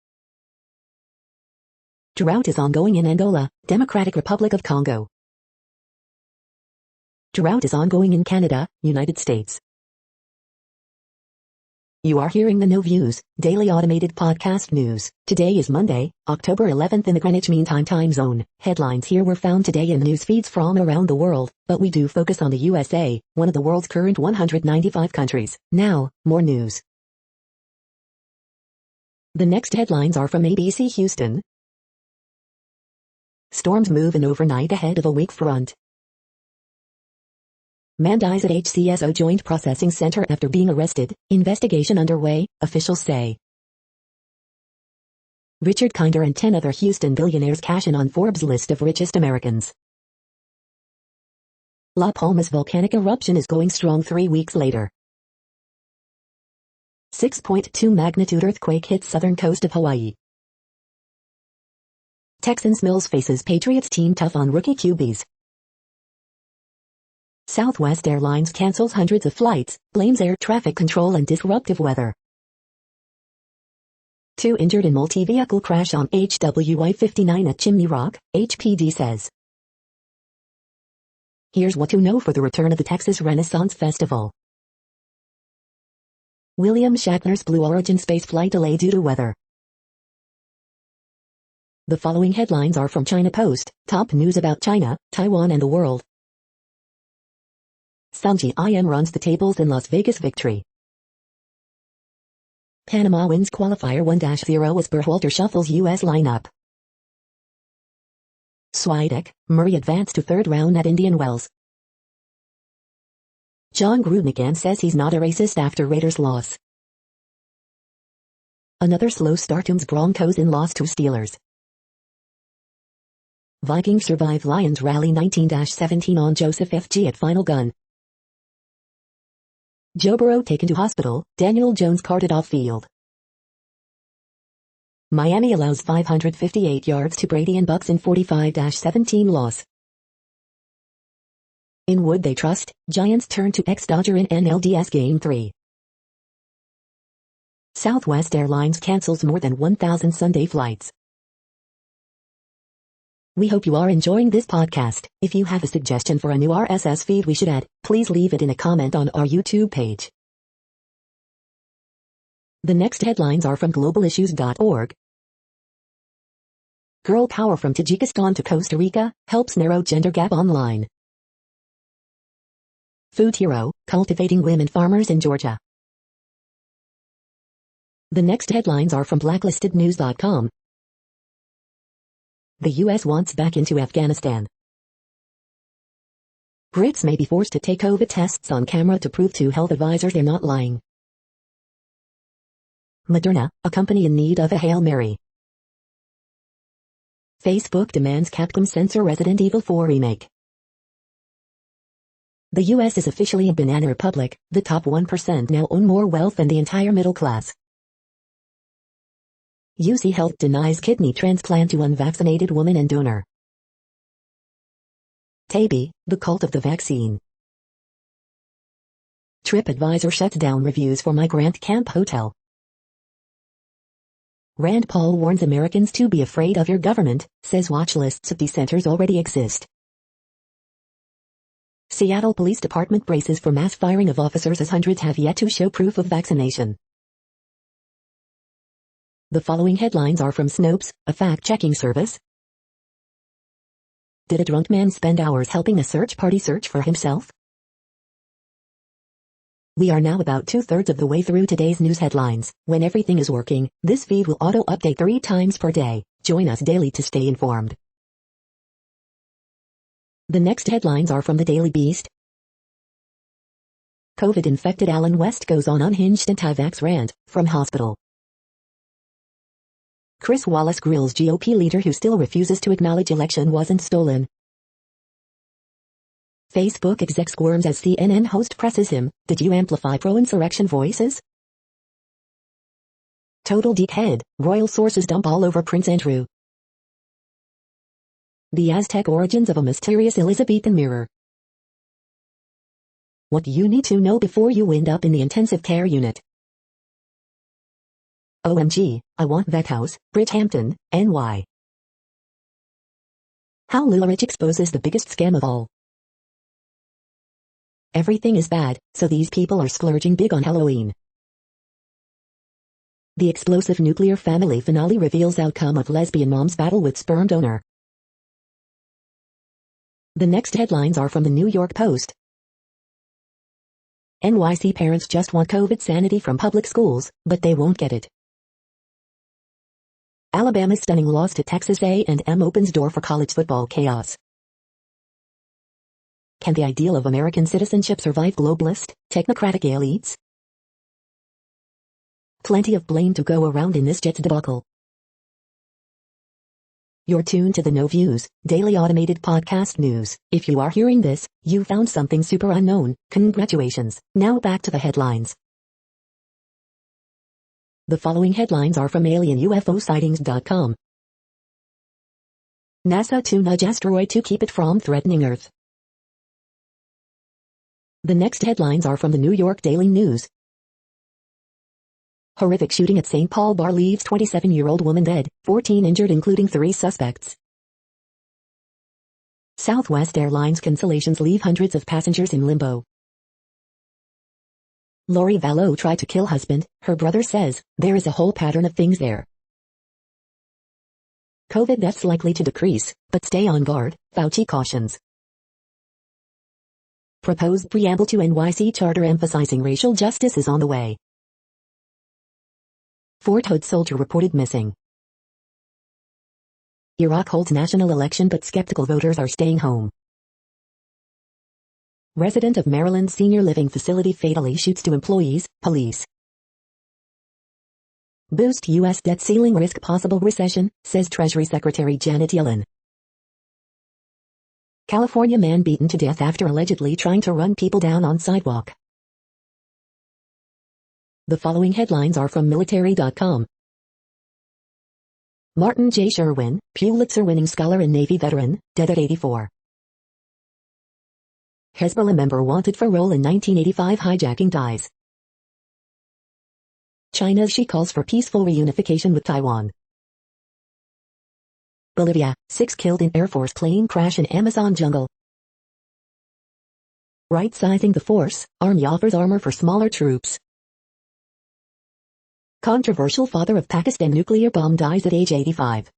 Drought is ongoing in Angola, Democratic Republic of Congo. Drought is ongoing in Canada, United States. You are hearing the No Views, daily automated podcast news. Today is Monday, October 11th in the Greenwich Mean Time zone. Headlines here were found today in news feeds from around the world, but we do focus on the USA, one of the world's current 195 countries. Now, more news. The next headlines are from ABC Houston. Storms move in overnight ahead of a weak front. Man dies at HCSO Joint Processing Center after being arrested. Investigation underway, officials say. Richard Kinder and 10 other Houston billionaires cash in on Forbes' list of richest Americans. La Palma's volcanic eruption is going strong 3 weeks later. 6.2 magnitude earthquake hits southern coast of Hawaii. Texans Mills faces Patriots team tough on rookie QBs. Southwest Airlines cancels hundreds of flights, blames air traffic control and disruptive weather. 2 injured in multi-vehicle crash on HWI 59 at Chimney Rock, HPD says. Here's what to know for the return of the Texas Renaissance Festival. William Shatner's Blue Origin spaceflight delayed due to weather. The following headlines are from China Post, top news about China, Taiwan and the world. Sun Ji-im runs the tables in Las Vegas victory. Panama wins qualifier 1-0 as Berhalter shuffles U.S. lineup. Swiatek, Murray advanced to third round at Indian Wells. John Gruden again says he's not a racist after Raiders loss. Another slow start to Broncos in loss to Steelers. Vikings survive Lions rally 19-17 on Joseph F.G. at final gun. Joe Burrow taken to hospital, Daniel Jones carted off field. Miami allows 558 yards to Brady and Bucks in 45-17 loss. In Would They Trust, Giants turn to ex-Dodger in NLDS Game 3. Southwest Airlines cancels more than 1,000 Sunday flights. We hope you are enjoying this podcast. If you have a suggestion for a new RSS feed we should add, please leave it in a comment on our YouTube page. The next headlines are from globalissues.org. Girl power from Tajikistan to Costa Rica, helps narrow gender gap online. Food hero, cultivating women farmers in Georgia. The next headlines are from blacklistednews.com. The U.S. wants back into Afghanistan. Brits may be forced to take COVID tests on camera to prove to health advisors they're not lying. Moderna, a company in need of a Hail Mary. Facebook demands Capcom censor Resident Evil 4 remake. The U.S. is officially a banana republic. The top 1% now own more wealth than the entire middle class. UC Health denies kidney transplant to unvaccinated woman and donor. TB, the cult of the vaccine. TripAdvisor shuts down reviews for migrant camp hotel. Rand Paul warns Americans to be afraid of your government, says watch lists of dissenters already exist. Seattle Police Department braces for mass firing of officers as hundreds have yet to show proof of vaccination. The following headlines are from Snopes, a fact-checking service. Did a drunk man spend hours helping a search party search for himself? We are now about 2/3 of the way through today's news headlines. When everything is working, this feed will auto-update 3 times per day. Join us daily to stay informed. The next headlines are from the Daily Beast. COVID-infected Allen West goes on unhinged anti-vax rant, from hospital. Chris Wallace grills GOP leader who still refuses to acknowledge election wasn't stolen. Facebook exec squirms as CNN host presses him, did you amplify pro-insurrection voices? Total dickhead, royal sources dump all over Prince Andrew. The Aztec origins of a mysterious Elizabethan mirror. What you need to know before you end up in the intensive care unit. OMG, I want that house, Bridgehampton, NY. How LuLaRich exposes the biggest scam of all. Everything is bad, so these people are splurging big on Halloween. The explosive nuclear family finale reveals outcome of lesbian mom's battle with sperm donor. The next headlines are from the New York Post. NYC parents just want COVID sanity from public schools, but they won't get it. Alabama's stunning loss to Texas A&M opens door for college football chaos. Can the ideal of American citizenship survive globalist, technocratic elites? Plenty of blame to go around in this Jets debacle. You're tuned to the No Views, daily automated podcast news. If you are hearing this, you found something super unknown. Congratulations. Now back to the headlines. The following headlines are from alienUFOsightings.com. NASA to nudge asteroid to keep it from threatening Earth. The next headlines are from the New York Daily News. Horrific shooting at St. Paul bar leaves 27-year-old woman dead, 14 injured including 3 suspects. Southwest Airlines cancellations leave hundreds of passengers in limbo. Lori Vallow tried to kill husband, her brother says, there is a whole pattern of things there. COVID deaths likely to decrease, but stay on guard, Fauci cautions. Proposed preamble to NYC charter emphasizing racial justice is on the way. Fort Hood soldier reported missing. Iraq holds national election but skeptical voters are staying home. Resident of Maryland senior living facility fatally shoots 2 employees, police. Boost U.S. debt ceiling risk possible recession, says Treasury Secretary Janet Yellen. California man beaten to death after allegedly trying to run people down on sidewalk. The following headlines are from military.com. Martin J. Sherwin, Pulitzer-winning scholar and Navy veteran, dead at 84. Hezbollah member wanted for role in 1985 hijacking dies. China's Xi calls for peaceful reunification with Taiwan. Bolivia, 6 killed in Air Force plane crash in Amazon jungle. Right-sizing the force, Army offers armor for smaller troops. Controversial father of Pakistan nuclear bomb dies at age 85.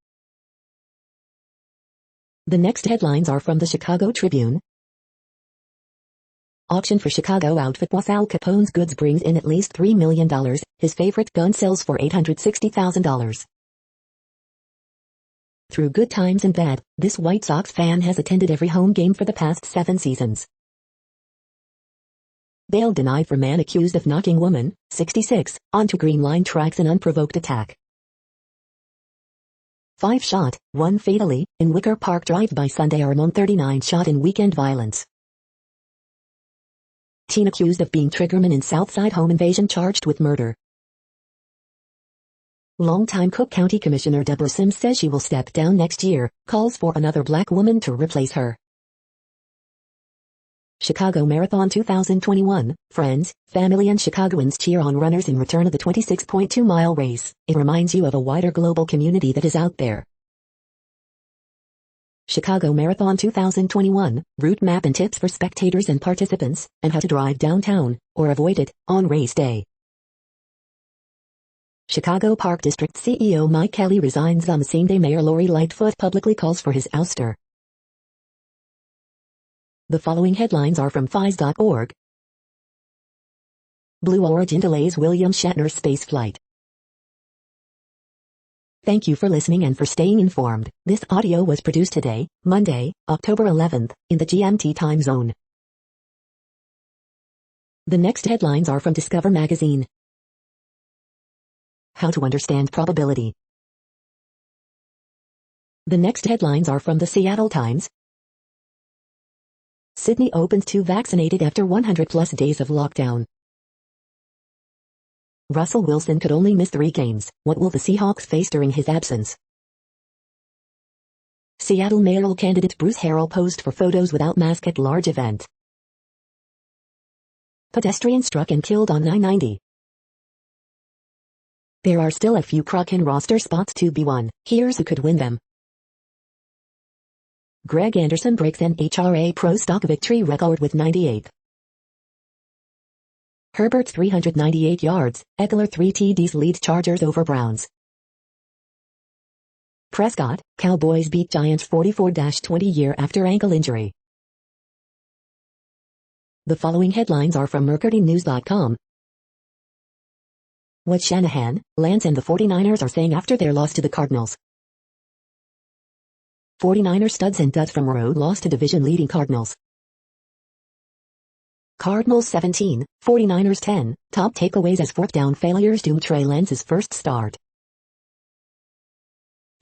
The next headlines are from the Chicago Tribune. Auction for Chicago outfit was Al Capone's goods brings in at least $3 million, his favorite gun sells for $860,000. Through good times and bad, this White Sox fan has attended every home game for the past 7 seasons. Bail denied for man accused of knocking woman, 66, onto Green Line tracks in unprovoked attack. 5 shot, 1 fatally, in Wicker Park drive-by Sunday Armon 39 shot in weekend violence. Teen accused of being triggerman in Southside home invasion charged with murder. Longtime Cook County Commissioner Deborah Sims says she will step down next year, calls for another black woman to replace her. Chicago Marathon 2021, friends, family and Chicagoans cheer on runners in return of the 26.2-mile race. It reminds you of a wider global community that is out there. Chicago Marathon 2021, route map and tips for spectators and participants, and how to drive downtown, or avoid it, on race day. Chicago Park District CEO Mike Kelly resigns on the same day Mayor Lori Lightfoot publicly calls for his ouster. The following headlines are from FIS.org. Blue Origin delays William Shatner's spaceflight. Thank you for listening and for staying informed. This audio was produced today, Monday, October 11th, in the GMT time zone. The next headlines are from Discover magazine. How to understand probability. The next headlines are from the Seattle Times. Sydney opens to vaccinated after 100-plus days of lockdown. Russell Wilson could only miss 3 games. What will the Seahawks face during his absence? Seattle mayoral candidate Bruce Harrell posed for photos without mask at large event. Pedestrian struck and killed on I-90. There are still a few Kraken roster spots to be won. Here's who could win them. Greg Anderson breaks an NHRA Pro Stock victory record with 98. Herbert 398 yards, Eckler 3 TDs lead Chargers over Browns. Prescott, Cowboys beat Giants 44-20 year after ankle injury. The following headlines are from MercuryNews.com. What Shanahan, Lance and the 49ers are saying after their loss to the Cardinals. 49er studs and duds from road loss to division-leading Cardinals. Cardinals 17, 49ers 10, top takeaways as fourth down failures doom Trey Lance's first start.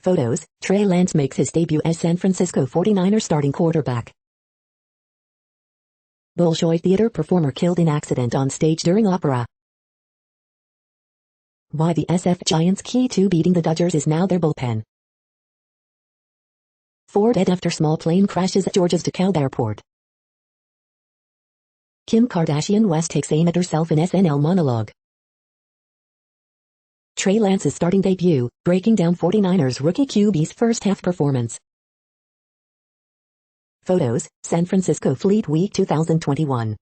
Photos, Trey Lance makes his debut as San Francisco 49er starting quarterback. Bolshoi theater performer killed in accident on stage during opera. Why the SF Giants' key to beating the Dodgers is now their bullpen. 4 dead after small plane crashes at Georgia's DeKalb Airport. Kim Kardashian West takes aim at herself in SNL monologue. Trey Lance's starting debut, breaking down 49ers rookie QB's first-half performance. Photos, San Francisco Fleet Week 2021.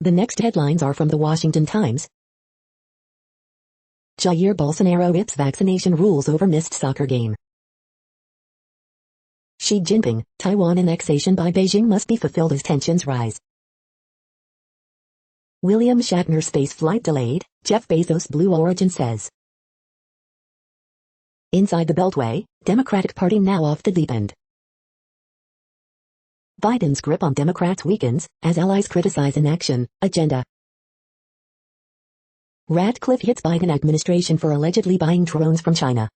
The next headlines are from the Washington Times. Jair Bolsonaro rips vaccination rules over missed soccer game. Xi Jinping, Taiwan annexation by Beijing must be fulfilled as tensions rise. William Shatner space flight delayed, Jeff Bezos Blue Origin says. Inside the Beltway, Democratic Party now off the deep end. Biden's grip on Democrats weakens, as allies criticize inaction, agenda. Radcliffe hits Biden administration for allegedly buying drones from China.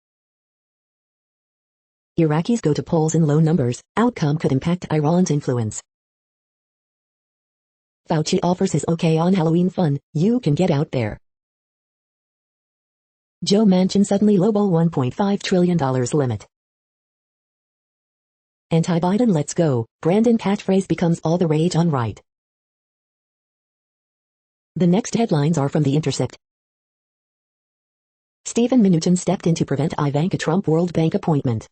Iraqis go to polls in low numbers, outcome could impact Iran's influence. Fauci offers his okay on Halloween fun, you can get out there. Joe Manchin suddenly lowball $1.5 trillion limit. Anti-Biden let's go, Brandon catchphrase becomes all the rage on right. The next headlines are from The Intercept. Stephen Mnuchin stepped in to prevent Ivanka Trump World Bank appointment.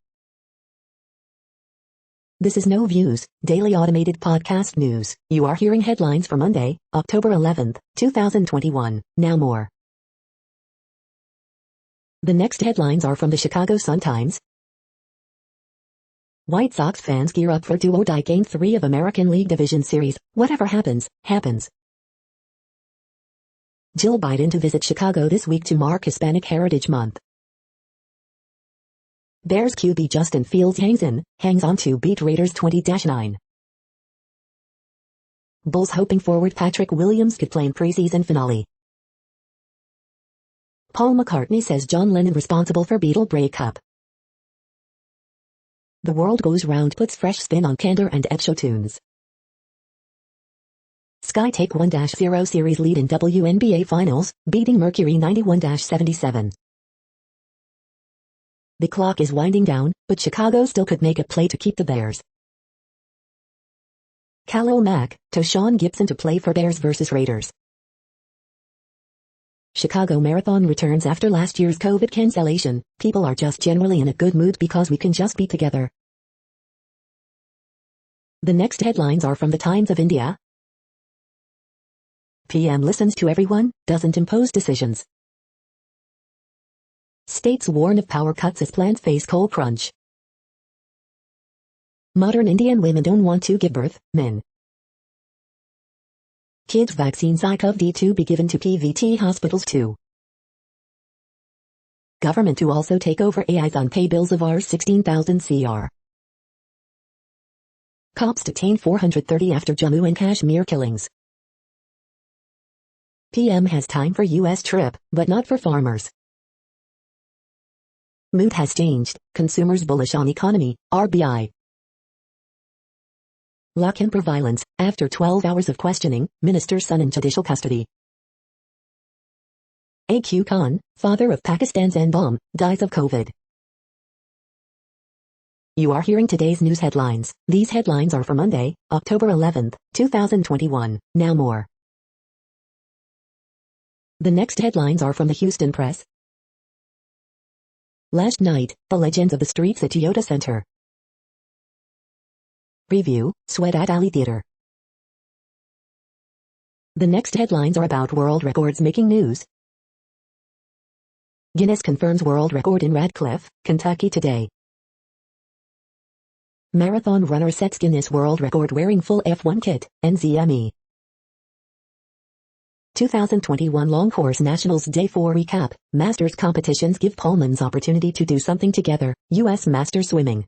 This is No Views, daily automated podcast news. You are hearing headlines for Monday, October 11th, 2021. Now more. The next headlines are from the Chicago Sun-Times. White Sox fans gear up for do-or-die Game 3 of American League Division Series. Whatever happens, happens. Jill Biden to visit Chicago this week to mark Hispanic Heritage Month. Bears QB Justin Fields hangs on to beat Raiders 20-9. Bulls hoping forward Patrick Williams could play in preseason finale. Paul McCartney says John Lennon responsible for Beatle breakup. The World Goes Round puts fresh spin on Candor and Epsho tunes. Sky take 1-0 series lead in WNBA Finals, beating Mercury 91-77. The clock is winding down, but Chicago still could make a play to keep the Bears. Khalil Mack, Toshawn Gibson to play for Bears vs Raiders. Chicago Marathon returns after last year's COVID cancellation. People are just generally in a good mood because we can just be together. The next headlines are from the Times of India. PM listens to everyone, doesn't impose decisions. States warn of power cuts as plants face coal crunch. Modern Indian women don't want to give birth, men. Kids vaccine Cy-Cov-D to be given to PVT hospitals too. Government to also take over AIs on pay bills of Rs 16,000 crore. Cops detain 430 after Jammu and Kashmir killings. PM has time for US trip, but not for farmers. Mood has changed, consumers bullish on economy, RBI. Lock-in for violence, after 12 hours of questioning, minister's son in judicial custody. A.Q. Khan, father of Pakistan's N-bomb, dies of COVID. You are hearing today's news headlines. These headlines are for Monday, October 11, 2021. Now more. The next headlines are from the Houston Press. Last night, the legends of the streets at Toyota Center. Review, Sweat at Alley Theater. The next headlines are about world records making news. Guinness confirms world record in Radcliffe, Kentucky today. Marathon runner sets Guinness World Record wearing full F1 kit, NZME. 2021 Long Course Nationals Day 4 recap, Masters competitions give Pullmans opportunity to do something together, U.S. Masters Swimming.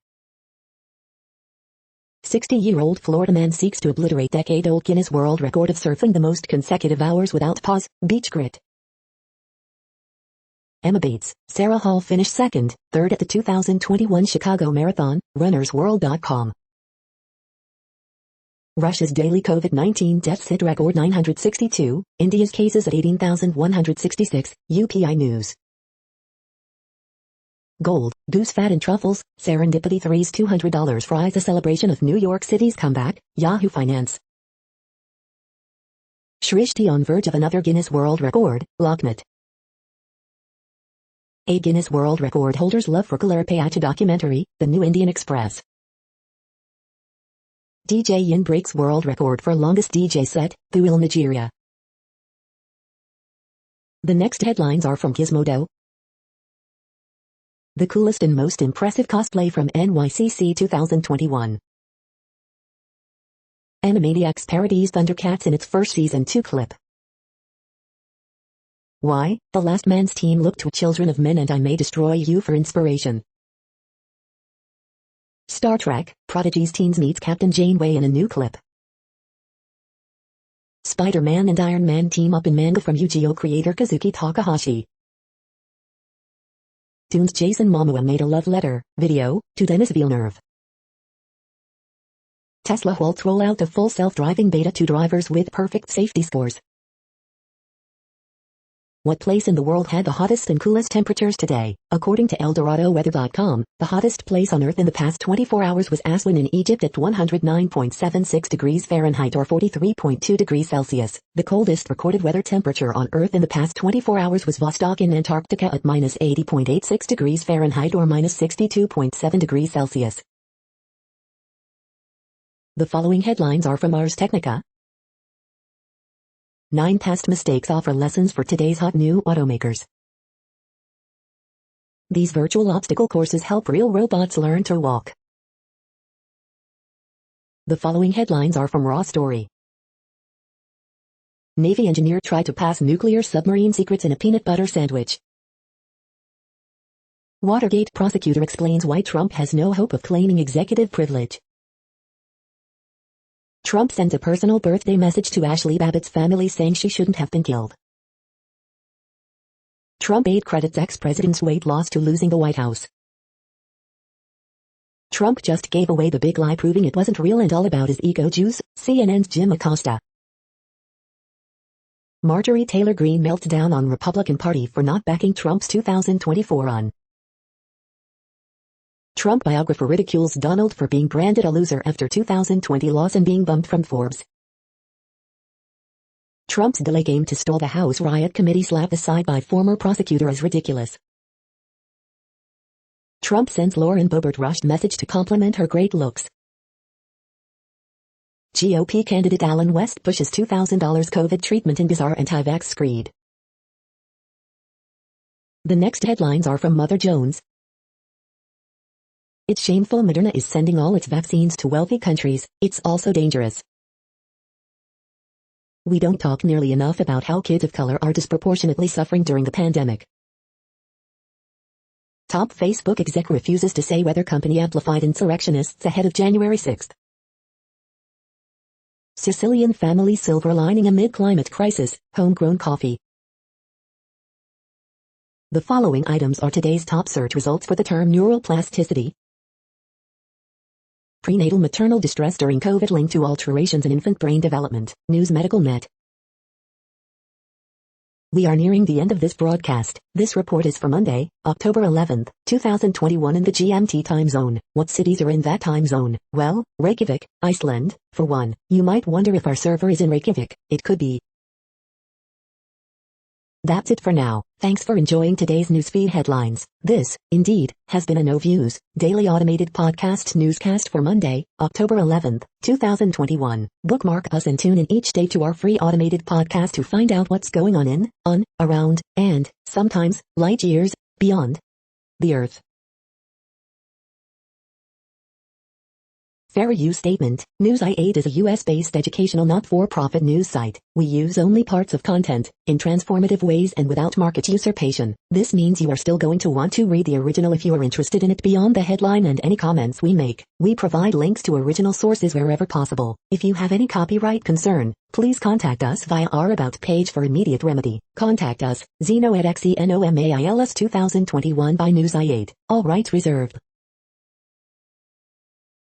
60-year-old Florida man seeks to obliterate decade-old Guinness World Record of surfing the most consecutive hours without pause, beach grit. Emma Bates, Sarah Hall finished second, third at the 2021 Chicago Marathon, runnersworld.com. Russia's daily COVID-19 deaths hit record 962, India's cases at 18,166, UPI News. Gold, goose fat and truffles, Serendipity threes $200 fries a celebration of New York City's comeback, Yahoo Finance. Shrishti on verge of another Guinness World Record, Locknett. A Guinness World Record holder's love for Kalaripayattu documentary, The New Indian Express. DJ Yin breaks world record for longest DJ set, Thuil, Nigeria. The next headlines are from Gizmodo. The coolest and most impressive cosplay from NYCC 2021. Animaniacs parodies Thundercats in its first season 2 clip. Why, The Last Man's team looked to Children of Men and I May Destroy You for inspiration. Star Trek, Prodigy's Teens meets Captain Janeway in a new clip. Spider-Man and Iron Man team up in manga from Yu-Gi-Oh creator Kazuki Takahashi. Toon's Jason Momoa made a love letter, video, to Denis Villeneuve. Tesla halts rollout of full self-driving beta to drivers with perfect safety scores. What place in the world had the hottest and coolest temperatures today? According to ElDoradoWeather.com, the hottest place on Earth in the past 24 hours was Aswan in Egypt at 109.76 degrees Fahrenheit or 43.2 degrees Celsius. The coldest recorded weather temperature on Earth in the past 24 hours was Vostok in Antarctica at minus 80.86 degrees Fahrenheit or minus 62.7 degrees Celsius. The following headlines are from Ars Technica. 9 past mistakes offer lessons for today's hot new automakers. These virtual obstacle courses help real robots learn to walk. The following headlines are from Raw Story. Navy engineer tried to pass nuclear submarine secrets in a peanut butter sandwich. Watergate prosecutor explains why Trump has no hope of claiming executive privilege. Trump sends a personal birthday message to Ashley Babbitt's family saying she shouldn't have been killed. Trump aide credits ex-president's weight loss to losing the White House. Trump just gave away the big lie proving it wasn't real and all about his ego juice, CNN's Jim Acosta. Marjorie Taylor Greene melts down on Republican Party for not backing Trump's 2024 run. Trump biographer ridicules Donald for being branded a loser after 2020 loss and being bumped from Forbes. Trump's delay game to stall the House riot committee slapped aside by former prosecutor as ridiculous. Trump sends Lauren Boebert rushed message to compliment her great looks. GOP candidate Allen West pushes $2,000 COVID treatment in bizarre anti-vax screed. The next headlines are from Mother Jones. It's shameful Moderna is sending all its vaccines to wealthy countries. It's also dangerous. We don't talk nearly enough about how kids of color are disproportionately suffering during the pandemic. Top Facebook exec refuses to say whether company amplified insurrectionists ahead of January 6. Sicilian family silver lining amid climate crisis, homegrown coffee. The following items are today's top search results for the term neuroplasticity. Prenatal maternal distress during COVID linked to alterations in infant brain development, News Medical Net. We are nearing the end of this broadcast. This report is for Monday, October 11, 2021 in the GMT time zone. What cities are in that time zone? Well, Reykjavik, Iceland, for one. You might wonder if our server is in Reykjavik. It could be. That's it for now. Thanks for enjoying today's newsfeed headlines. This, indeed, has been a No Views, daily automated podcast newscast for Monday, October 11th, 2021. Bookmark us and tune in each day to our free automated podcast to find out what's going on, around, and, sometimes, light years, beyond the Earth. Fair use statement. News i8 is a US-based educational not-for-profit news site. We use only parts of content, in transformative ways and without market usurpation. This means you are still going to want to read the original if you are interested in it beyond the headline and any comments we make. We provide links to original sources wherever possible. If you have any copyright concern, please contact us via our About page for immediate remedy. Contact us, Zeno at XENOMAILS 2021 by News i8. All rights reserved.